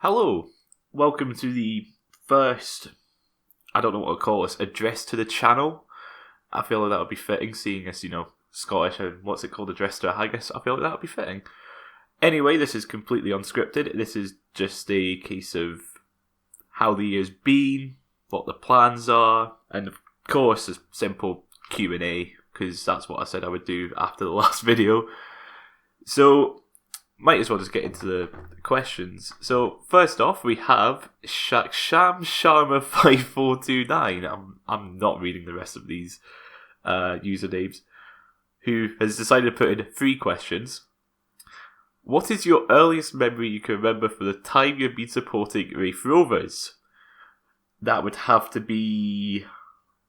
Hello, welcome to the first, I don't know what to call this, address to the channel. I feel like that would be fitting, seeing as, Scottish and what's it called, address to a haggis. I feel like that would be fitting. Anyway, this is completely unscripted. This is just a case of how the year's been, what the plans are, and of course a simple Q&A, because that's what I said I would do after the last video. So, might as well just get into the questions. So, first off, we have Sham Sharma 5429. I'm not reading the rest of these usernames. Who has decided to put in 3 questions. What is your earliest memory you can remember from the time you've been supporting Raith Rovers? That would have to be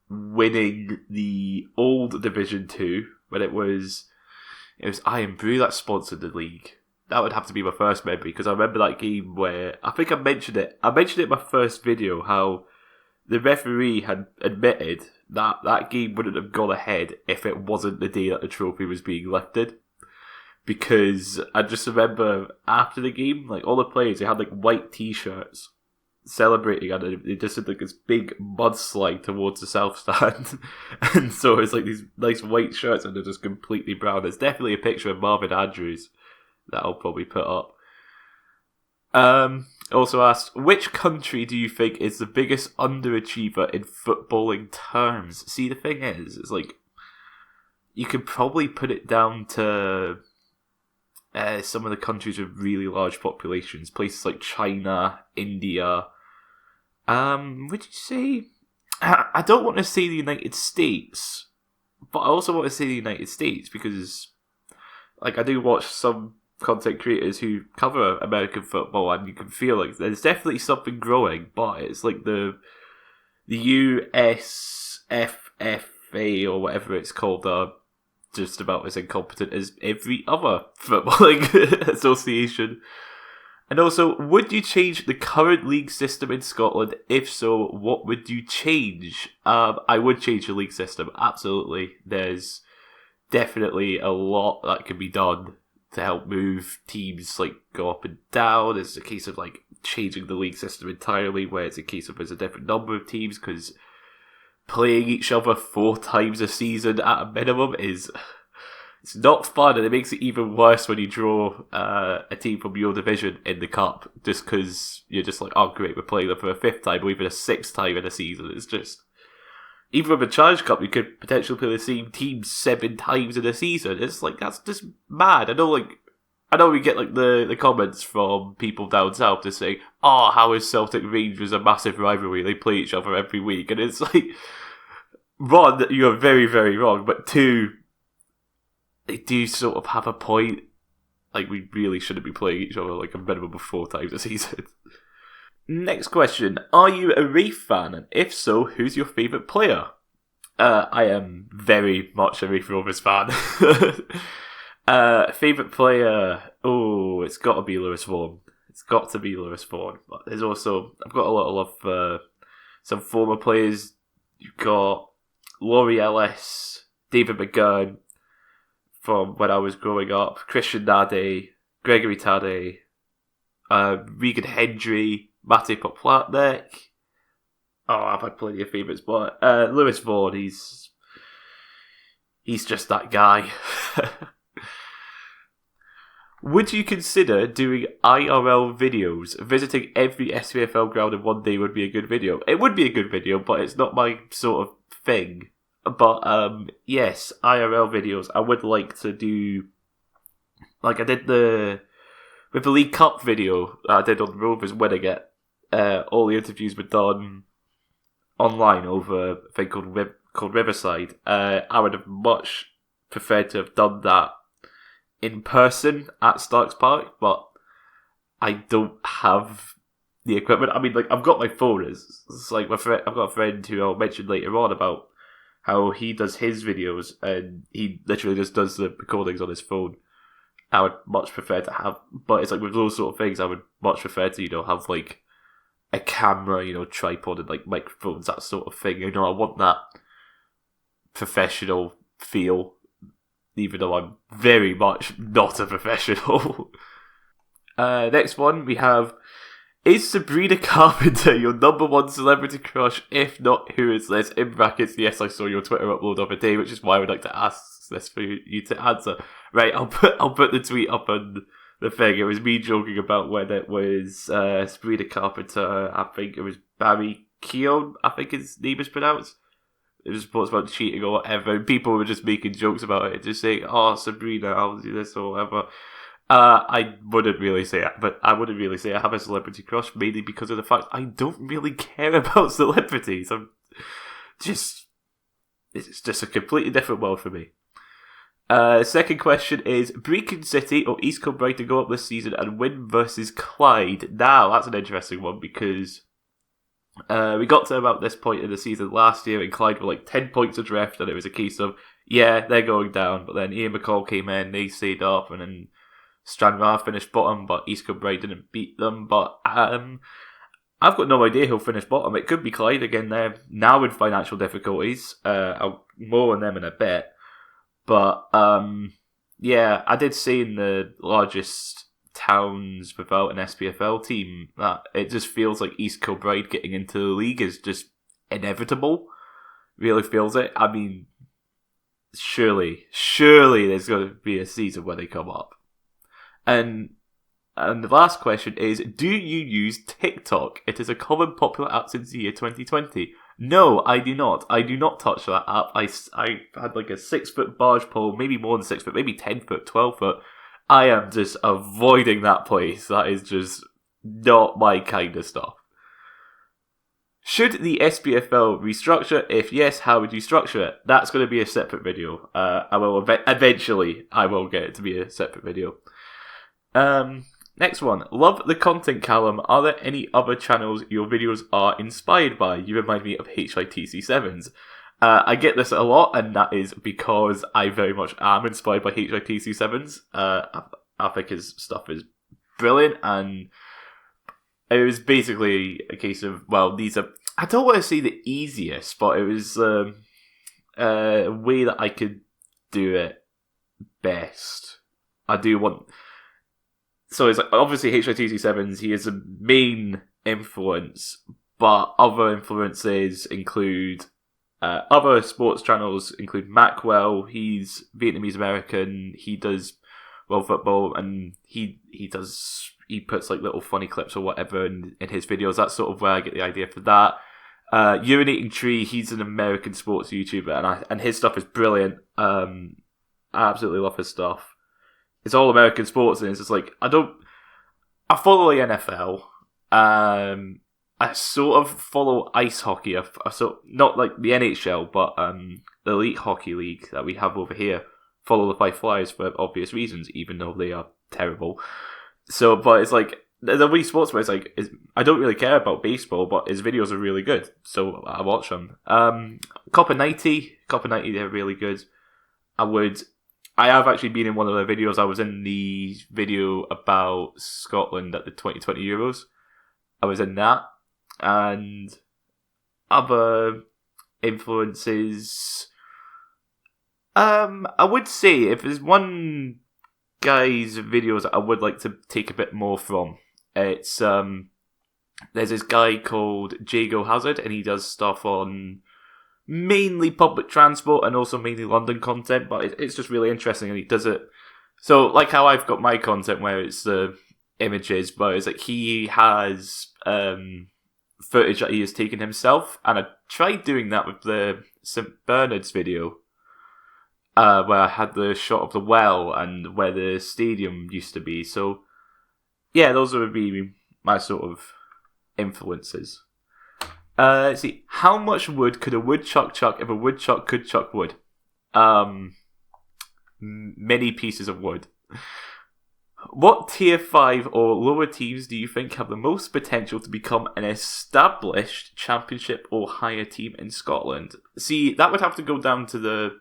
winning the old Division 2 when it was Iron Brew that sponsored the league. That would have to be my first memory, because I remember that game where, I think I mentioned it in my first video, how the referee had admitted that that game wouldn't have gone ahead if it wasn't the day that the trophy was being lifted. Because I just remember after the game, like all the players, they had like white t-shirts celebrating, and they just did like this big mudslide towards the south stand. And so it's like these nice white shirts and they're just completely brown. There's definitely a picture of Marvin Andrews that I'll probably put up. Also asked, which country do you think is the biggest underachiever in footballing terms? See, the thing is, it's like, you could probably put it down to some of the countries with really large populations, places like China, India. Would you say? I don't want to say the United States, but I also want to say the United States because, like, I do watch some content creators who cover American football, and you can feel like there's definitely something growing, but it's like the USFFA or whatever it's called are just about as incompetent as every other footballing association. And also, would you change the current league system in Scotland? If so, what would you change? I would change the league system, absolutely. There's definitely a lot that can be done to help move teams, like, go up and down. It's a case of, like, changing the league system entirely, where it's a case of there's a different number of teams, because playing each other 4 times a season at a minimum it's not fun, and it makes it even worse when you draw a team from your division in the cup, just because you're just like, oh great, we're playing them for a 5th time or even a 6th time in a season. It's just, even with a Challenge Cup, you could potentially play the same team 7 times in a season. It's like, that's just mad. I know we get like the comments from people down south to say, oh, how is Celtic Rangers a massive rivalry? They play each other every week. And it's like, 1, you're very, very wrong. But 2, they do sort of have a point. Like, we really shouldn't be playing each other like a minimum of 4 times a season. Next question. Are you a Raith fan? And if so, who's your favourite player? I am very much a Raith Rovers fan. Favourite player? Oh, it's got to be Lewis Vaughan. But there's also, I've got a lot of love for some former players. You've got Laurie Ellis, David McGurn from when I was growing up, Christian Nade, Gregory Tade, Regan Hendry, Matej Poplatnik. Oh, I've had plenty of favourites, but Lewis Vaughan, he's just that guy. Would you consider doing IRL videos? Visiting every SPFL ground in one day would be a good video. It would be a good video, but it's not my sort of thing. But yes, IRL videos. I would like to do, like I did with the League Cup video I did on Rovers winning it. All the interviews were done online over a thing called Riverside. I would have much preferred to have done that in person at Starks Park, but I don't have the equipment. I mean, like, I've got my phone. It's like I've got a friend who I'll mention later on about how he does his videos, and he literally just does the recordings on his phone. I would much prefer to have, but it's like with those sort of things, I would much prefer to, have like a camera, tripod and like microphones, that sort of thing. I want that professional feel, even though I'm very much not a professional. Next one, we have Is Sabrina Carpenter your number one celebrity crush? If not, who is this? In brackets, yes, I saw your Twitter upload of a day, which is why I would like to ask this for you to answer. Right, I'll put the tweet up on the thing. It was me joking about when it was Sabrina Carpenter. I think it was Barry Keoghan, I think his name is pronounced. It was reports about cheating or whatever, and people were just making jokes about it, just saying, "Oh, Sabrina, I'll do this or whatever." I wouldn't really say it, but I wouldn't really say I have a celebrity crush, mainly because of the fact I don't really care about celebrities. It's just a completely different world for me. Second question is, Brecon City or East Kilbride to go up this season and win versus Clyde? Now, that's an interesting one because we got to about this point in the season last year and Clyde were like 10 points adrift and it was a case of, yeah, they're going down, but then Ian McCall came in, they stayed up, and then Stranraer finished bottom, but East Kilbride didn't beat them. But I've got no idea who'll finish bottom. It could be Clyde again. They're now in financial difficulties. I'll more on them in a bit. But yeah, I did say in the largest towns without an SPFL team that it just feels like East Kilbride getting into the league is just inevitable. Really feels it. I mean, surely there's going to be a season where they come up. And the last question is, do you use TikTok? It is a common popular app since the year 2020. No, I do not. I do not touch that app. I had like a 6-foot barge pole, maybe more than 6 foot, maybe 10 foot, 12 foot. I am just avoiding that place. That is just not my kind of stuff. Should the SPFL restructure? If yes, how would you structure it? That's going to be a separate video. I will eventually get it to be a separate video. Next one. Love the content, Callum. Are there any other channels your videos are inspired by? You remind me of HITC7s. I get this a lot, and that is because I very much am inspired by HITC7s. I think his stuff is brilliant, and it was basically a case of, well, these are, I don't want to say the easiest, but it was a way that I could do it best. I do want... So it's like, obviously HITC7s, he is a main influence, but other influences include other sports channels include Macwell. He's Vietnamese American. He does World Football, and he puts like little funny clips or whatever in his videos. That's sort of where I get the idea for that. Urinating Tree, he's an American sports YouTuber, and his stuff is brilliant. I absolutely love his stuff. It's all American sports, and it's just like, I follow the NFL. I sort of follow ice hockey. Not like the NHL, but the Elite Hockey League that we have over here. Follow the Five Flyers for obvious reasons, even though they are terrible. So, but it's like, there's a Wii Sports where it's like, I don't really care about baseball, but his videos are really good, so I watch them. Copper 90, they're really good. I have actually been in one of their videos. I was in the video about Scotland at the 2020 Euros. I was in that. And other influences... I would say, if there's one guy's videos that I would like to take a bit more from, it's... there's this guy called Jago Hazard, and he does stuff on... mainly public transport and also mainly London content, but it's just really interesting, and he does it. So, like how I've got my content where it's the images, but it's like he has footage that he has taken himself, and I tried doing that with the St Bernard's video, where I had the shot of the well and where the stadium used to be. So, yeah, those would be my sort of influences. Let's see. How much wood could a woodchuck chuck if a woodchuck could chuck wood? Many pieces of wood. What tier 5 or lower teams do you think have the most potential to become an established championship or higher team in Scotland? See, that would have to go down to the...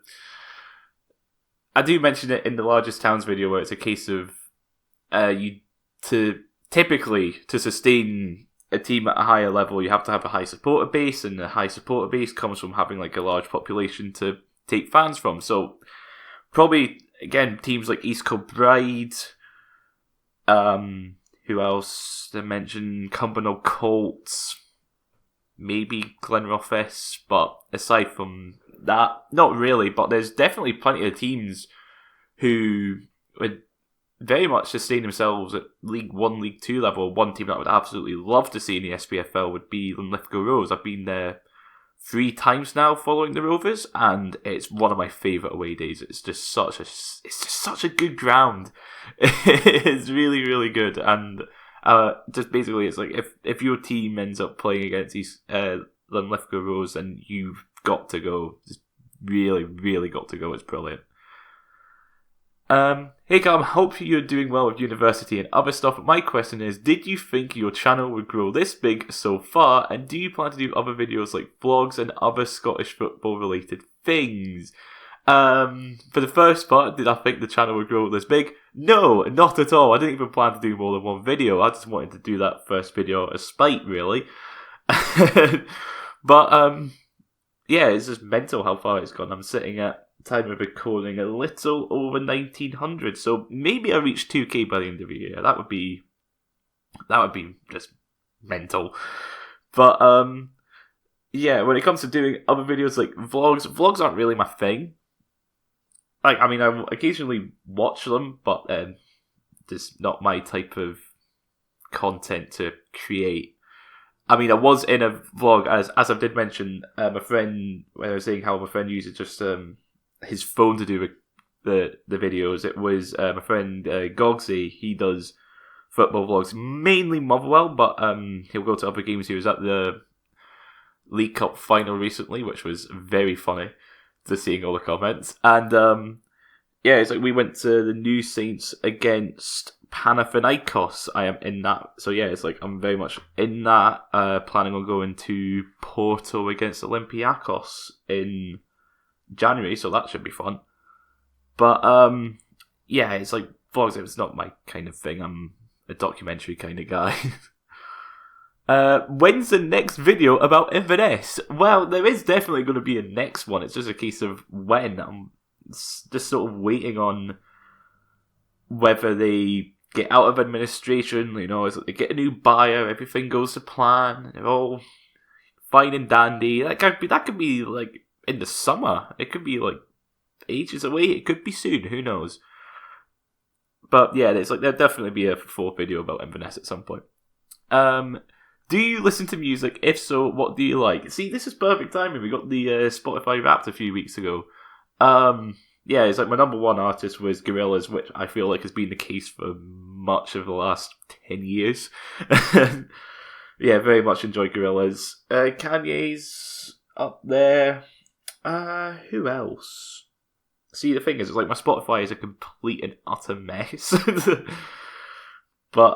I do mention it in the largest towns video where it's a case of typically to sustain a team at a higher level, you have to have a high supporter base, and the high supporter base comes from having like a large population to take fans from. So probably, again, teams like East Kilbride, who Who else? They mentioned Cumbernauld Colts, maybe Glenrothes, but aside from that, not really. But there's definitely plenty of teams who would very much sustain themselves at League 1, League 2 level. One team that I would absolutely love to see in the SPFL would be Linlithgow Rose. I've been there 3 times now following the Rovers, and it's one of my favourite away days. It's just such a good ground. It's really, really good. And just basically, it's like if your team ends up playing against these Linlithgow Rose, then you've got to go. Just really, really got to go. It's brilliant. Hey Cam, hope you're doing well with university and other stuff. My question is, did you think your channel would grow this big so far, and do you plan to do other videos like vlogs and other Scottish football related things? For the first part, did I think the channel would grow this big? No, not at all. I didn't even plan to do more than one video. I just wanted to do that first video out of spite, really. But yeah, it's just mental how far it's gone. I'm sitting at time of recording a little over 1900, so maybe I reach 2k by the end of the year. That would be just mental. But yeah, when it comes to doing other videos like vlogs aren't really my thing. Like, I mean, I occasionally watch them, but just not my type of content to create. I mean, I was in a vlog, as I did mention, my friend, when I was saying how my friend uses just his phone to do the videos. It was my friend Gogsy. He does football vlogs, mainly Motherwell, but he'll go to other games. He was at the League Cup final recently, which was very funny to seeing all the comments. And yeah, it's like we went to the New Saints against Panathinaikos. I am in that, so yeah, it's like I'm very much in that. Planning on going to Porto against Olympiacos in January, so that should be fun. But yeah, it's like vlogs. It's not my kind of thing. I'm a documentary kind of guy. When's the next video about Inverness? Well, there is definitely going to be a next one. It's just a case of when. I'm just sort of waiting on whether they get out of administration. You know, it's like they get a new buyer, everything goes to plan, they're all fine and dandy. That could be like in the summer. It could be like ages away. It could be soon. Who knows? But yeah, it's like there'll definitely be a 4th video about Inverness at some point. Do you listen to music? If so, what do you like? See, this is perfect timing. We got the Spotify Wrapped a few weeks ago. Yeah, it's like my number one artist was Gorillaz, which I feel like has been the case for much of the last 10 years. Yeah, very much enjoy Gorillaz. Kanye's up there. Who else? See, the thing is, it's like my Spotify is a complete and utter mess. But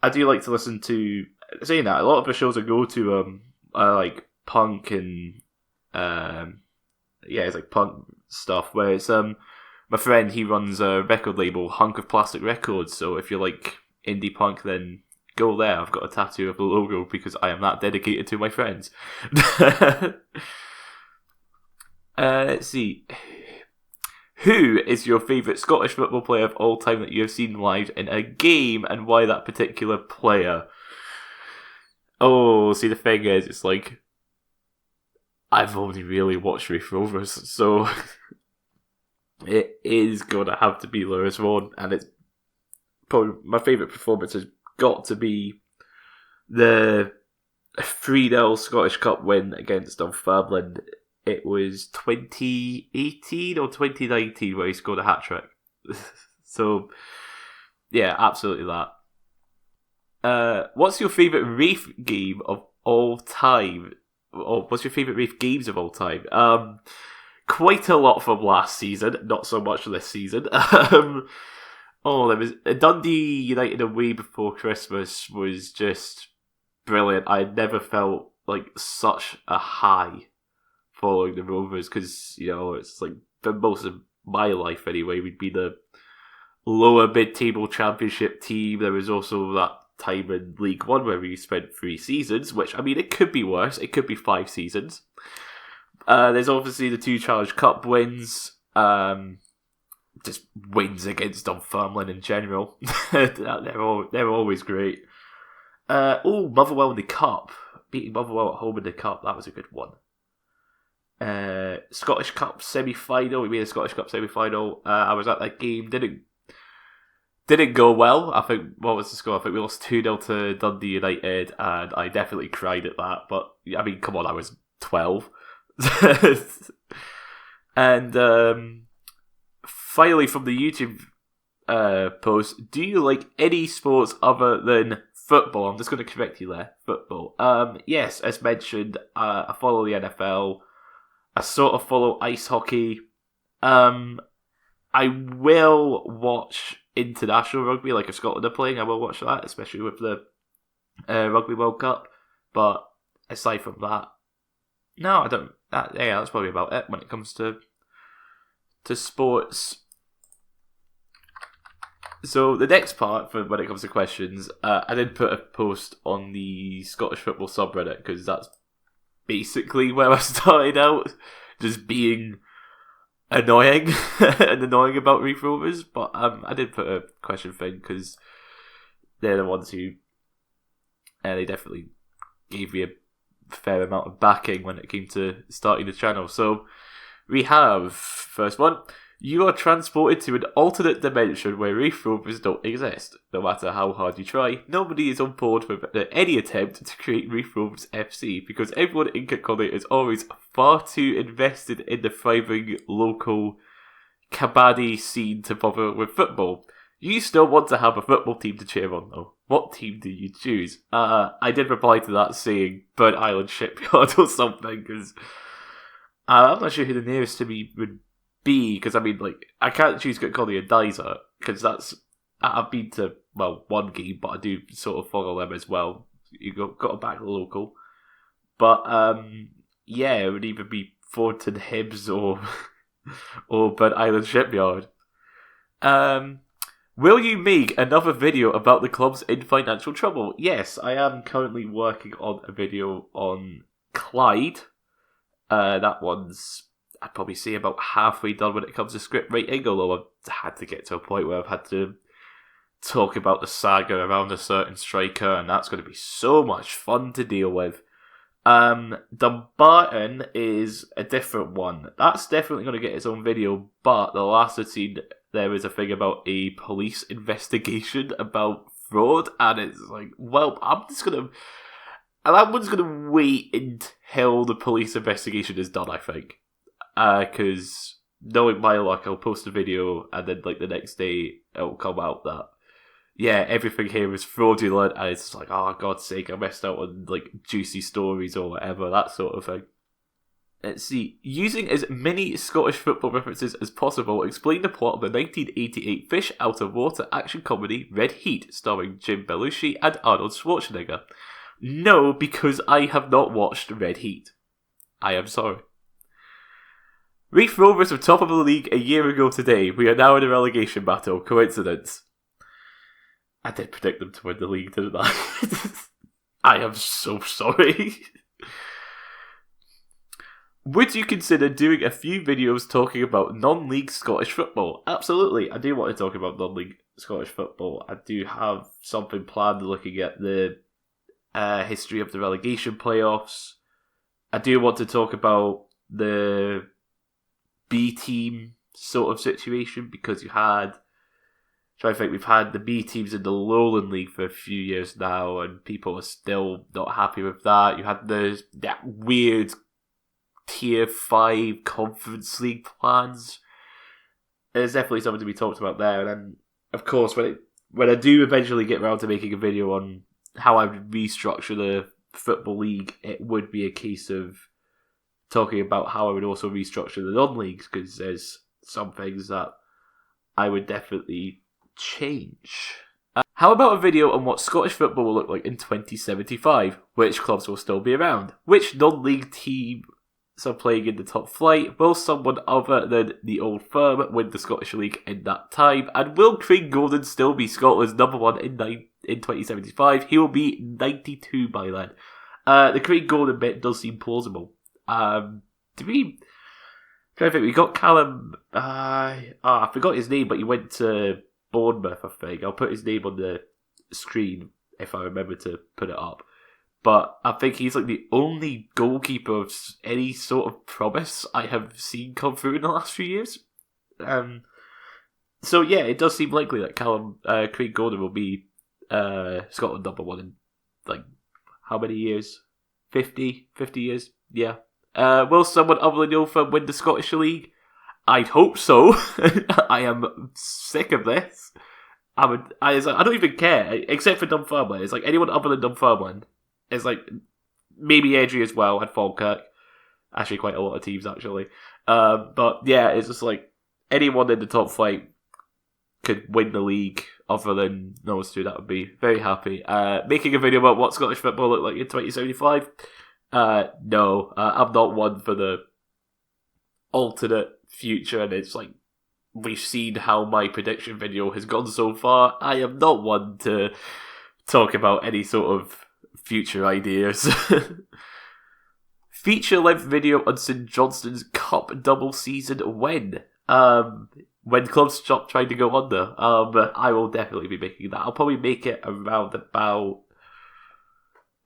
I do like to listen to, saying that, a lot of the shows I go to are like punk and yeah, it's like punk stuff. Whereas my friend, he runs a record label, Hunk of Plastic Records. So if you like indie punk, then go there. I've got a tattoo of the logo because I am that dedicated to my friends. Let's see. Who is your favourite Scottish football player of all time that you have seen live in a game, and why that particular player? Oh, see, the thing is, it's like, I've only really watched Raith Rovers, so it is going to have to be Lewis Vaughan, and it's probably my favourite performance has got to be the 3-0 Scottish Cup win against Dunfermline. It was 2018 or 2019 where he scored a hat-trick. So, yeah, absolutely that. What's your favourite Raith game of all time? Or what's your favourite Raith games of all time? Quite a lot from last season, not so much this season. There was Dundee United away before Christmas was just brilliant. I never felt like such a high following the Rovers, because, you know, it's like for most of my life anyway, we'd be the lower mid-table championship team. There was also that time in League One where we spent 3 seasons, which, I mean, it could be worse. It could be 5 seasons. There's obviously the 2 Challenge Cup wins. just wins against Dunfermline in general. they're always great. Motherwell in the Cup. Beating Motherwell at home in the Cup. That was a good one. Scottish Cup semi-final. We made a Scottish Cup semi-final. I was at that game. Didn't go well. I think, what was the score? I think we lost 2-0 to Dundee United, and I definitely cried at that. But, I mean, come on, I was 12. And finally, from the YouTube post, do you like any sports other than football? I'm just going to correct you there. Football. Yes, as mentioned, I follow the NFL. I sort of follow ice hockey. I will watch international rugby, like if Scotland are playing, I will watch that, especially with the Rugby World Cup. But aside from that, no, I don't. That's probably about it when it comes to sports. So the next part for when it comes to questions, I did put a post on the Scottish football subreddit because that's basically where I started out, just being annoying and annoying about Reef Rovers. But I did put a question thing because they're the ones who they definitely gave me a fair amount of backing when it came to starting the channel. So we have first one. You are transported to an alternate dimension where Reef Rovers don't exist. No matter how hard you try, nobody is on board with any attempt to create Reef Rovers FC because everyone in Kirkcaldy is always far too invested in the thriving local kabaddi scene to bother with football. You still want to have a football team to cheer on though. What team do you choose? I did reply to that saying Burnt Island Shipyard or something because I'm not sure who the nearest to me would be, because I mean, like, I can't choose Kirkcaldy and Dyser because I've been to, well, one game, but I do sort of follow them as well. You got to back the local, but yeah, it would either be Thornton Hibs or Burnt Island Shipyard. Will you make another video about the clubs in financial trouble? Yes, I am currently working on a video on Clyde. That one's, I'd probably say, about halfway done when it comes to script writing, although I've had to get to a point where I've had to talk about the saga around a certain striker, and that's going to be so much fun to deal with. Dumbarton is a different one. That's definitely going to get its own video, but the last I've seen, there is a thing about a police investigation about fraud, and it's like, well, that one's going to wait until the police investigation is done, I think. Because knowing my luck, I'll post a video and then like the next day it'll come out that everything here is fraudulent, and it's just like, oh, God's sake, I missed out on like juicy stories or whatever, that sort of thing. Let's see. Using as many Scottish football references as possible, explain the plot of the 1988 fish out of water action comedy Red Heat, starring Jim Belushi and Arnold Schwarzenegger. No, because I have not watched Red Heat. I am sorry. Reef Rovers were top of the league a year ago today. We are now in a relegation battle. Coincidence? I did predict them to win the league, didn't I? I am so sorry. Would you consider doing a few videos talking about non-league Scottish football? Absolutely. I do want to talk about non-league Scottish football. I do have something planned looking at the history of the relegation playoffs. I do want to talk about the B team sort of situation, because we've had the B teams in the Lowland League for a few years now, and people are still not happy with that. You had that weird Tier 5 Conference League plans. There's definitely something to be talked about there. And then, of course, when I do eventually get around to making a video on how I would restructure the Football League, it would be a case of talking about how I would also restructure the non-leagues, because there's some things that I would definitely change. How about a video on what Scottish football will look like in 2075? Which clubs will still be around? Which non-league teams are playing in the top flight? Will someone other than the Old Firm win the Scottish League in that time? And will Craig Gordon still be Scotland's number one in 2075? He will be 92 by then. The Craig Gordon bit does seem plausible. To be I think we got Callum. I forgot his name, but he went to Bournemouth. I think I'll put his name on the screen if I remember to put it up. But I think he's like the only goalkeeper of any sort of promise I have seen come through in the last few years. So yeah, it does seem likely that Craig Gordon will be Scotland #1 in like how many years? 50 years? Yeah. Will someone other than Ilford win the Scottish League? I'd hope so. I am sick of this. I don't even care, except for Dunfermline. It's like anyone other than Dunfermline. It's like maybe Airdrie as well and Falkirk. Actually, quite a lot of teams actually. But yeah, it's just like anyone in the top flight could win the league other than those two. That would be very happy. Making a video about what Scottish football looked like in 2075. No, I'm not one for the alternate future, and it's like we've seen how my prediction video has gone so far. I am not one to talk about any sort of future ideas. Feature-length video on St Johnstone's Cup double season when clubs stop trying to go under. I will definitely be making that. I'll probably make it around about,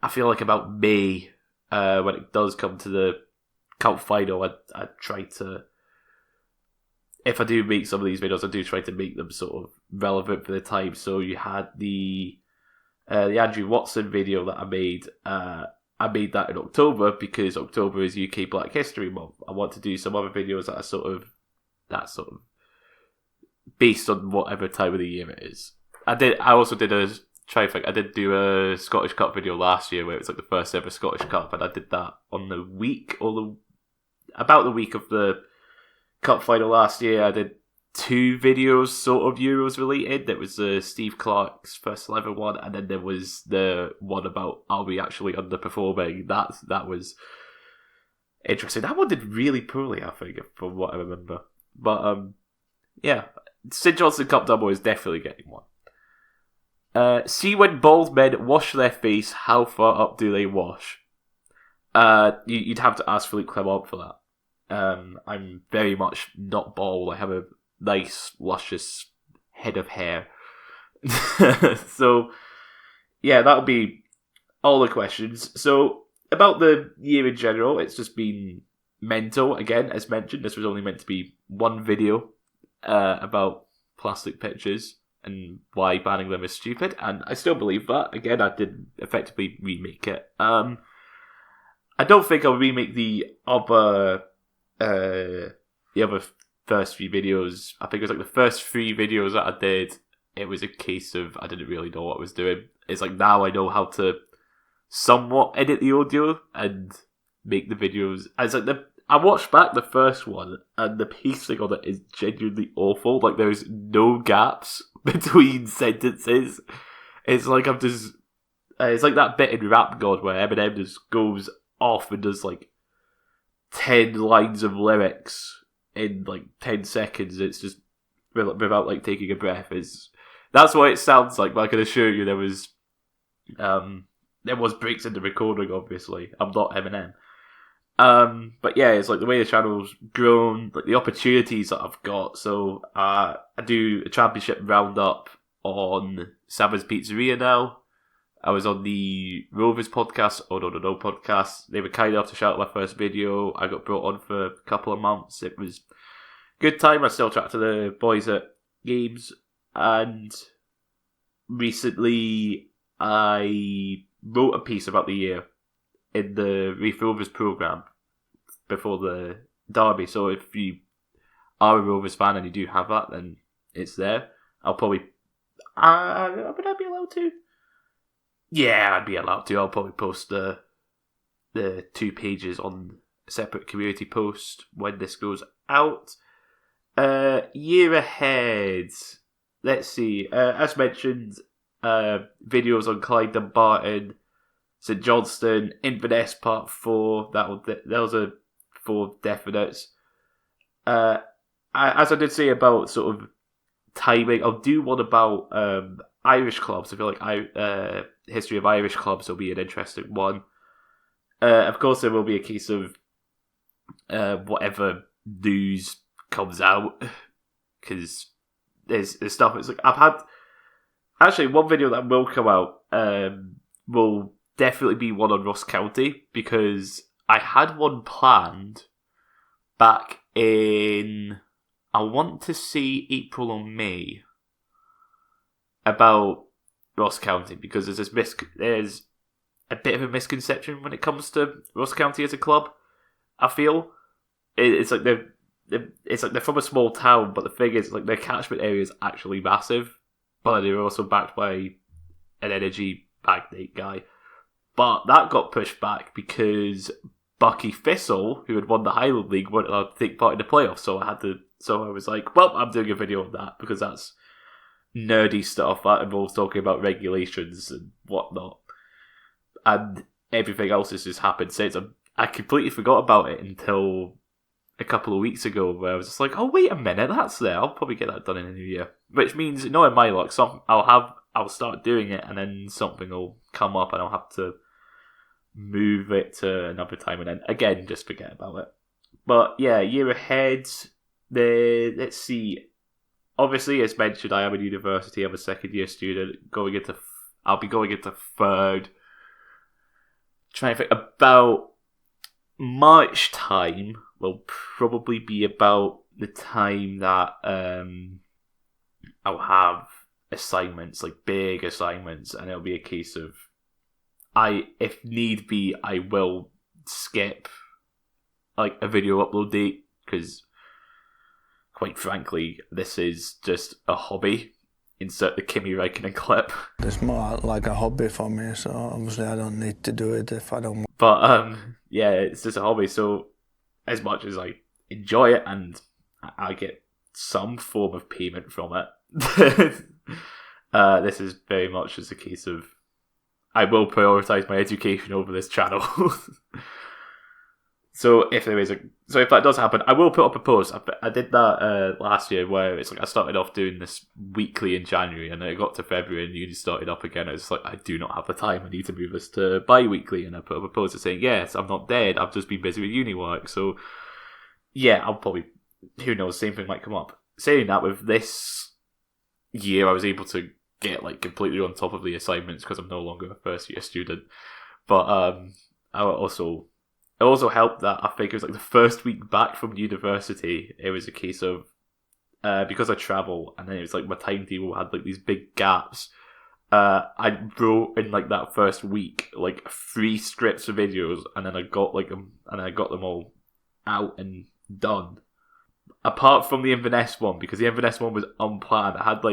I feel like about May, when it does come to the Cup final. I try to, if I do make some of these videos, I do try to make them sort of relevant for the time. So you had the Andrew Watson video that I made. I made that in October because October is UK Black History Month. I want to do some other videos that are sort of based on whatever time of the year it is. I also did a trifecta. I did do a Scottish Cup video last year where it was like the first ever Scottish Cup, and I did that on the week about the week of the Cup final last year. I did 2 videos sort of Euros related. There was Steve Clarke's first 11 one, and then there was the one about are we actually underperforming. That was interesting. That one did really poorly, I think, from what I remember. But yeah, St Johnstone Cup double is definitely getting one. See when bald men wash their face, how far up do they wash? You'd have to ask Philippe Clement for that. I'm very much not bald. I have a nice, luscious head of hair. So, yeah, that'll be all the questions. So, about the year in general, it's just been mental. Again, as mentioned, this was only meant to be one video about plastic pitches and why banning them is stupid, and I still believe that. Again, I did effectively remake it. I don't think I'll remake the other first 3 videos. I think it was like the first 3 videos that I did, it was a case of I didn't really know what I was doing. It's like now I know how to somewhat edit the audio and make the videos. It's like I watched back the first one and the pacing on it is genuinely awful. Like there's no gaps between sentences. It's like I'm just. It's like that bit in Rap God where Eminem just goes off and does like 10 lines of lyrics in like 10 seconds. It's just without like taking a breath. That's what it sounds like, but I can assure you there was breaks in the recording, obviously. I'm not Eminem. But yeah, it's like the way the channel's grown, like the opportunities that I've got. So I do a championship roundup on Savage Pizzeria now. I was on the Rovers podcast, Oh No No No podcast. They were kind enough to shout out my first video. I got brought on for a couple of months. It was a good time. I still chat to the boys at games. And recently I wrote a piece about the year in the Reef Rovers programme before the derby. So if you are a Rovers fan and you do have that, then it's there. I'll probably... would I be allowed to? Yeah, I'd be allowed to. I'll probably post the 2 pages on a separate community post when this goes out. Year ahead. Let's see. As mentioned, videos on Clyde Dumbarton, St Johnstone, Inverness Part 4. Those are 4 definites. As I did say about sort of timing, I'll do one about Irish clubs. I feel like history of Irish clubs will be an interesting one. Of course, there will be a case of whatever news comes out, because there's stuff. It's like I've had actually one video that will come out. Will definitely be one on Ross County, because I had one planned back in, I want to say April or May, about Ross County, because there's a bit of a misconception when it comes to Ross County as a club. I feel it's like they're from a small town, but the thing is, like, their catchment area is actually massive, but they're also backed by an energy magnate guy. But that got pushed back because Bucky Thistle, who had won the Highland League, weren't allowed to take part in the playoffs. So I was like, well, I'm doing a video on that, because that's nerdy stuff that involves talking about regulations and whatnot. And everything else has just happened since. I completely forgot about it until a couple of weeks ago, where I was just like, oh, wait a minute, that's there. I'll probably get that done in the new year. Which means, knowing my luck, I'll start doing it, and then something will come up and I'll have to move it to another time, and then again just forget about it. But yeah, year ahead, let's see. Obviously, as mentioned, I am in university. I'm a second year student. I'll be going into third. Trying to think, about March time will probably be about the time that I'll have assignments, like big assignments, and it'll be a case of if need be, I will skip like a video upload date, because quite frankly, this is just a hobby. Insert the Kimi Räikkönen clip. It's more like a hobby for me, so obviously I don't need to do it if I don't. But yeah, it's just a hobby. So as much as I enjoy it and I get some form of payment from it, this is very much just a case of I will prioritize my education over this channel. So if that does happen, I will put up a post. I did that last year, where it's like I started off doing this weekly in January, and then it got to February and uni started up again. It's like, I do not have the time. I need to move this to bi-weekly, and I put up a post saying, yes, I'm not dead. I've just been busy with uni work. So yeah, I'll probably, who knows, same thing might come up. Saying that, with this year, I was able to get like completely on top of the assignments because I'm no longer a first year student. But it also helped that I think it was like the first week back from university, it was a case of, because I travel, and then it was like my timetable had like these big gaps, I wrote in like that first week like 3 scripts of videos, and then I got them all out and done. Apart from the Inverness one, because the Inverness one was unplanned. I had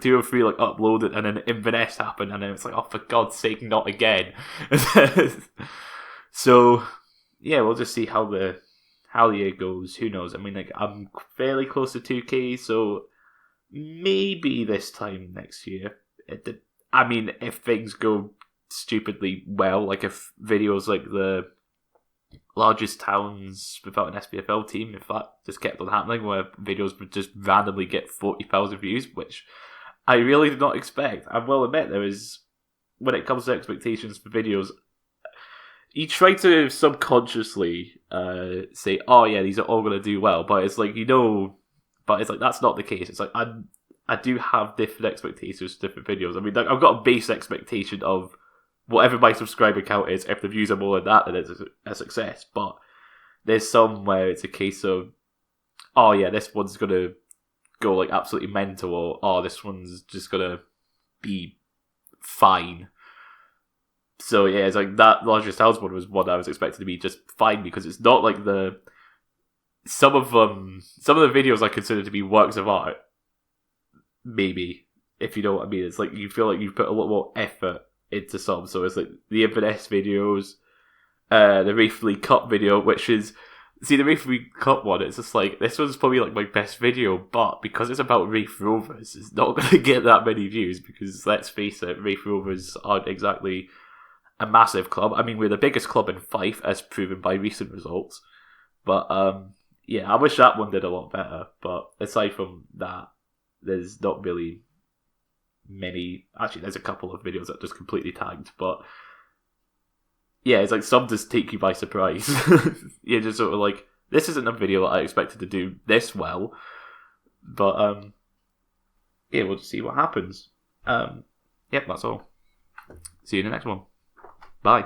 2 or 3 like uploaded, and then Inverness happened, and then it's like, oh, for God's sake, not again. So yeah, we'll just see how the year goes. Who knows? I mean, like, I'm fairly close to 2K, so maybe this time next year. I mean, if things go stupidly well, like if videos like the largest towns without an SPFL team, if that just kept on happening, where videos would just randomly get 40,000 views, which I really did not expect. I will admit, when it comes to expectations for videos, you try to subconsciously say, oh yeah, these are all going to do well, but it's like, that's not the case. It's like, I do have different expectations for different videos. I mean, like, I've got a base expectation of whatever my subscriber count is. If the views are more than that, then it's a success. But there's some where it's a case of, oh yeah, this one's going to go like absolutely mental, or oh, this one's just going to be fine. So yeah, it's like that Largest Towns one was one I was expecting to be just fine, because it's not like some of the videos I consider to be works of art. Maybe, if you know what I mean. It's like you feel like you've put a lot more effort into some. So it's like the Inverness videos, the Wraith League Cup video, which is, see, the Wraith League Cup one, it's just like, this one's probably like my best video, but because it's about Wraith Rovers, it's not going to get that many views, because let's face it, Wraith Rovers aren't exactly a massive club. I mean, we're the biggest club in Fife, as proven by recent results. But yeah, I wish that one did a lot better. But aside from that, there's not really many. Actually, there's a couple of videos that just completely tagged. But yeah, it's like some just take you by surprise. You're just sort of like, This isn't a video that I expected to do this well, but yeah, we'll just see what happens. Yep, that's all. See you in the next one. Bye.